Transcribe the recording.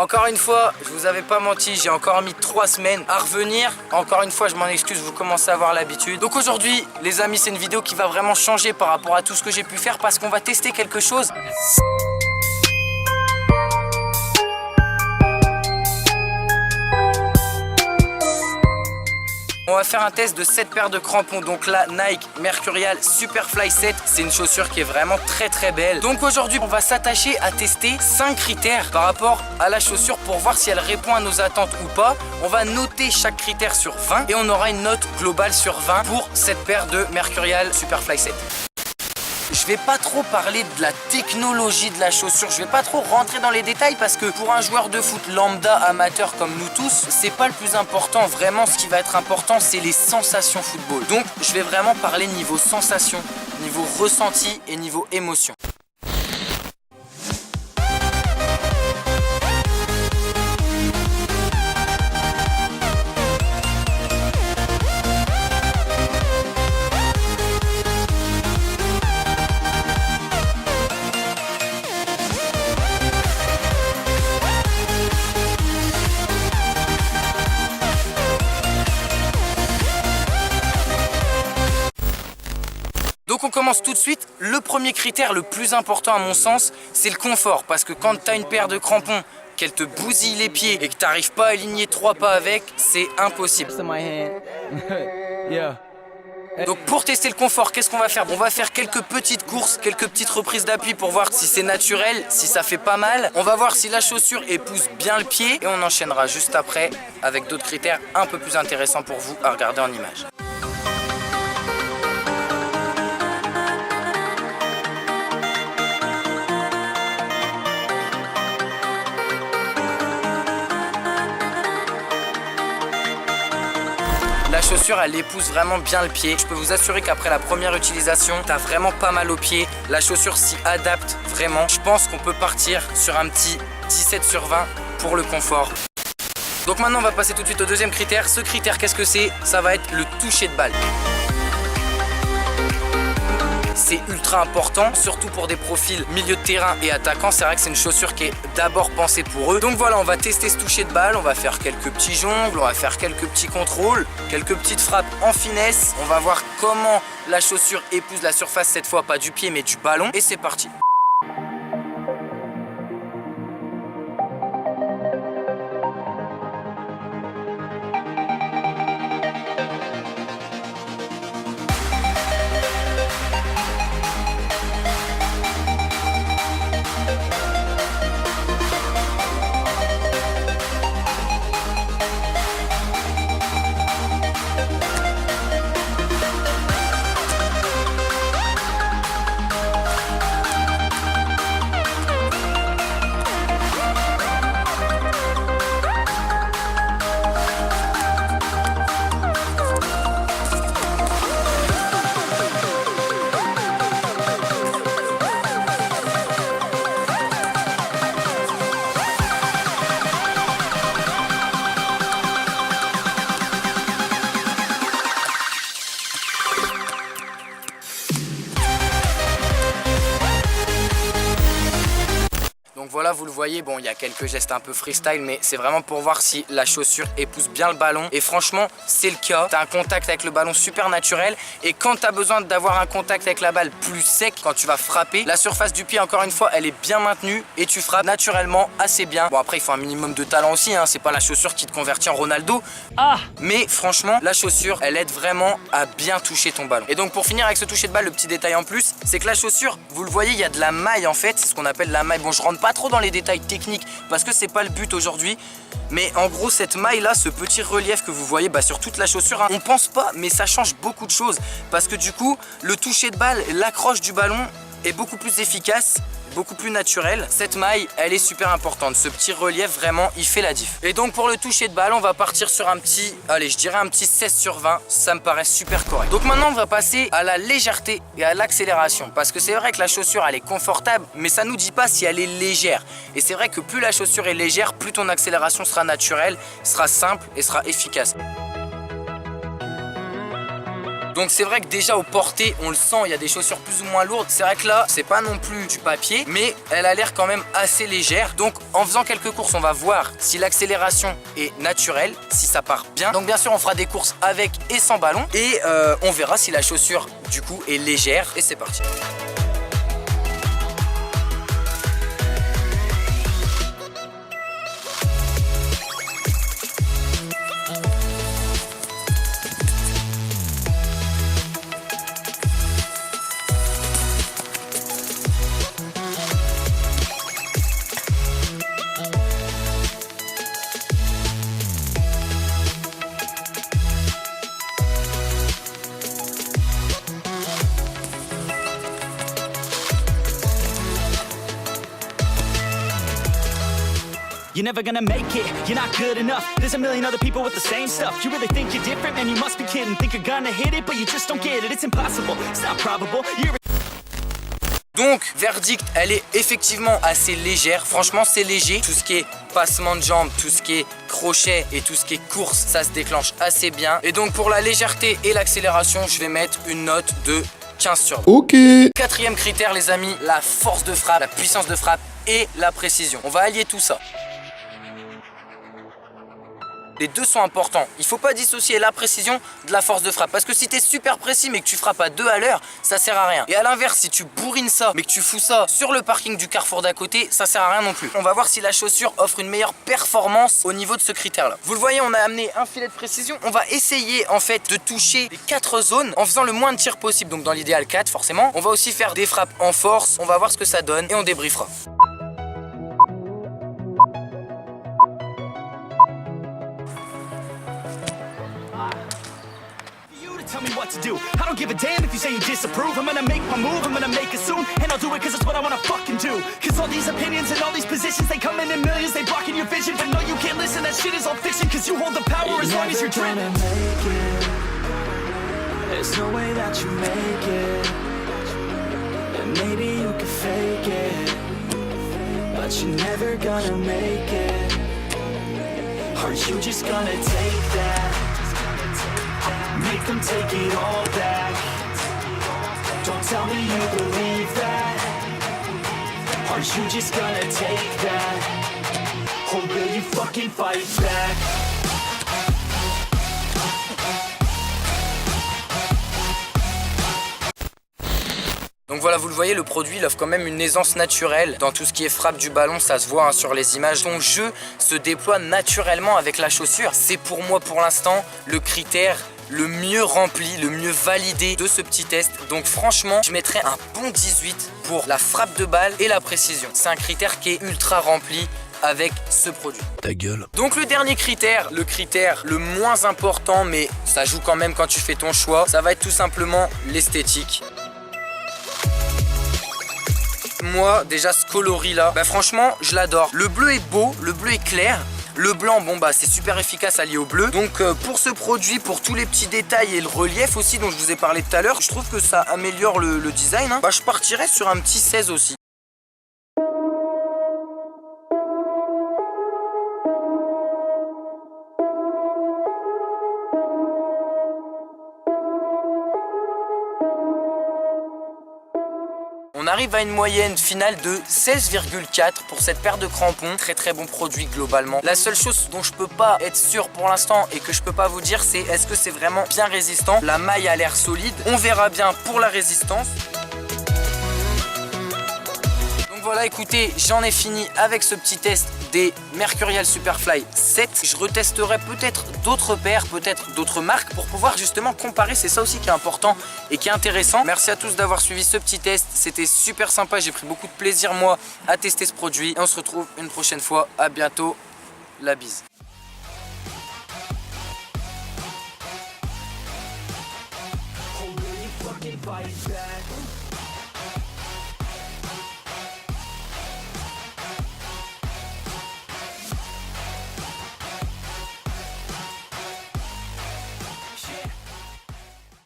Encore une fois, je vous avais pas menti, j'ai encore mis 3 semaines à revenir. Encore une fois, je m'en excuse, vous commencez à avoir l'habitude. Donc aujourd'hui, les amis, c'est une vidéo qui va vraiment changer par rapport à tout ce que j'ai pu faire parce qu'on va tester quelque chose. On va faire un test de 7 paires de crampons. Donc la Nike Mercurial Superfly 7, c'est une chaussure qui est vraiment très belle. Donc aujourd'hui on va s'attacher à tester 5 critères par rapport à la chaussure pour voir si elle répond à nos attentes ou pas. On va noter chaque critère sur 20 et on aura une note globale sur 20 pour cette paire de Mercurial Superfly 7. Je vais pas trop parler de la technologie de la chaussure, je vais pas trop rentrer dans les détails parce que pour un joueur de foot lambda amateur comme nous tous, c'est pas le plus important. Vraiment, ce qui va être important, c'est les sensations football. Donc, je vais vraiment parler niveau sensation, niveau ressenti et niveau émotion. Donc on commence tout de suite. Le premier critère le plus important à mon sens, c'est le confort. Parce que quand tu as une paire de crampons, qu'elle te bousille les pieds et que tu n'arrives pas à aligner 3 pas avec, c'est impossible. Donc pour tester le confort, qu'est-ce qu'on va faire? On va faire quelques petites courses, quelques petites reprises d'appui pour voir si c'est naturel, si ça fait pas mal. On va voir si la chaussure épouse bien le pied et on enchaînera juste après avec d'autres critères un peu plus intéressants pour vous à regarder en image. La chaussure, elle épouse vraiment bien le pied. Je peux vous assurer qu'après la première utilisation, t'as vraiment pas mal au pied. La chaussure s'y adapte vraiment. Je pense qu'on peut partir sur un petit 17 sur 20 pour le confort. Donc maintenant, on va passer tout de suite au deuxième critère. Ce critère, qu'est-ce que c'est? Ça va être le toucher de balle. C'est ultra important, surtout pour des profils milieu de terrain et attaquants. C'est vrai que c'est une chaussure qui est d'abord pensée pour eux. Donc voilà, on va tester ce toucher de balle. On va faire quelques petits jongles, on va faire quelques petits contrôles, quelques petites frappes en finesse. On va voir comment la chaussure épouse la surface, cette fois pas du pied mais du ballon. Et c'est parti. Donc voilà, vous le voyez, bon, il y a quelques gestes un peu freestyle, mais c'est vraiment pour voir si la chaussure épouse bien le ballon. Et franchement, c'est le cas. Tu as un contact avec le ballon super naturel. Et quand tu as besoin d'avoir un contact avec la balle plus sec, quand tu vas frapper, la surface du pied, encore une fois, elle est bien maintenue et tu frappes naturellement assez bien. Bon, après, il faut un minimum de talent aussi, hein. C'est pas la chaussure qui te convertit en Ronaldo. Mais franchement, la chaussure, elle aide vraiment à bien toucher ton ballon. Et donc, pour finir avec ce toucher de balle, le petit détail en plus, c'est que la chaussure, vous le voyez, il y a de la maille en fait. C'est ce qu'on appelle la maille. Bon, je rentre pas trop dans les détails techniques parce que c'est pas le but aujourd'hui, mais en gros cette maille là, ce petit relief que vous voyez sur toute la chaussure, hein, on pense pas mais ça change beaucoup de choses parce que du coup le toucher de balle, l'accroche du ballon est beaucoup plus efficace, beaucoup plus naturel. Cette maille, elle est super importante. Ce petit relief, vraiment, il fait la diff. Et donc, pour le toucher de balle, on va partir sur un petit, allez, je dirais un petit 16 sur 20. Ça me paraît super correct. Donc maintenant, on va passer à la légèreté et à l'accélération. Parce que c'est vrai que la chaussure, elle est confortable, mais ça nous dit pas si elle est légère. Et c'est vrai que plus la chaussure est légère, plus ton accélération sera naturelle, sera simple et sera efficace. Donc c'est vrai que déjà au porté, on le sent, il y a des chaussures plus ou moins lourdes. C'est vrai que là, c'est pas non plus du papier, mais elle a l'air quand même assez légère. Donc en faisant quelques courses, on va voir si l'accélération est naturelle, si ça part bien. Donc bien sûr, on fera des courses avec et sans ballon et on verra si la chaussure du coup est légère. Et c'est parti. You're never gonna make it, you're not good enough. There's a million other people with the same stuff. You really think you're different, man, you must be kidding. Think you're gonna hit it, but you just don't get it. It's impossible, it's not probable. Donc, verdict, elle est effectivement assez légère. Franchement, c'est léger. Tout ce qui est passement de jambes, tout ce qui est crochet et tout ce qui est course, ça se déclenche assez bien. Et donc, pour la légèreté et l'accélération, je vais mettre une note de 15 sur 20. Ok. Quatrième critère, les amis, la force de frappe, la puissance de frappe et la précision. On va allier tout ça. Les deux sont importants. Il ne faut pas dissocier la précision de la force de frappe. Parce que si tu es super précis mais que tu frappes à 2 à l'heure, ça sert à rien. Et à l'inverse, si tu bourrines ça mais que tu fous ça sur le parking du carrefour d'à côté, ça sert à rien non plus. On va voir si la chaussure offre une meilleure performance au niveau de ce critère-là. Vous le voyez, on a amené un filet de précision. On va essayer en fait de toucher les 4 zones en faisant le moins de tirs possible. Donc dans l'idéal 4 forcément. On va aussi faire des frappes en force. On va voir ce que ça donne et on débriefera. Tell me what to do. I don't give a damn if you say you disapprove. I'm gonna make my move, I'm gonna make it soon. And I'll do it cause it's what I wanna fucking do. Cause all these opinions and all these positions, they come in millions, they blocking your vision. But no, you can't listen, that shit is all fiction. Cause you hold the power as long as you're driven. There's no way that you make it. And maybe you can fake it, but you're never gonna make it. Are you just gonna take that? Make them take it all back. Don't tell me you believe that. Are you just gonna take that? Or will you fucking fight back? Donc voilà, vous le voyez, le produit il offre quand même une aisance naturelle. Dans tout ce qui est frappe du ballon, ça se voit hein, sur les images. Ton jeu se déploie naturellement avec la chaussure. C'est pour moi pour l'instant le critère le mieux rempli, le mieux validé de ce petit test. Donc franchement, je mettrais un bon 18 pour la frappe de balle et la précision. C'est un critère qui est ultra rempli avec ce produit. Ta gueule. Donc le dernier critère, le critère le moins important, mais ça joue quand même quand tu fais ton choix, ça va être tout simplement l'esthétique. Moi, déjà ce coloris là, bah franchement, je l'adore. Le bleu est beau, le bleu est clair. Le blanc, bon bah c'est super efficace allié au bleu. Donc pour ce produit, pour tous les petits détails et le relief aussi dont je vous ai parlé tout à l'heure, je trouve que ça améliore le design. Hein. Bah je partirais sur un petit 16 aussi. On arrive à une moyenne finale de 16,4 pour cette paire de crampons. Très très bon produit globalement. La seule chose dont je peux pas être sûr pour l'instant et que je peux pas vous dire, c'est est-ce que c'est vraiment bien résistant. La maille a l'air solide. On verra bien pour la résistance. Voilà, écoutez, j'en ai fini avec ce petit test des Mercurial Superfly 7. Je retesterai peut-être d'autres paires, peut-être d'autres marques pour pouvoir justement comparer. C'est ça aussi qui est important et qui est intéressant. Merci à tous d'avoir suivi ce petit test. C'était super sympa. J'ai pris beaucoup de plaisir, moi, à tester ce produit. Et on se retrouve une prochaine fois. À bientôt. La bise. Fight back.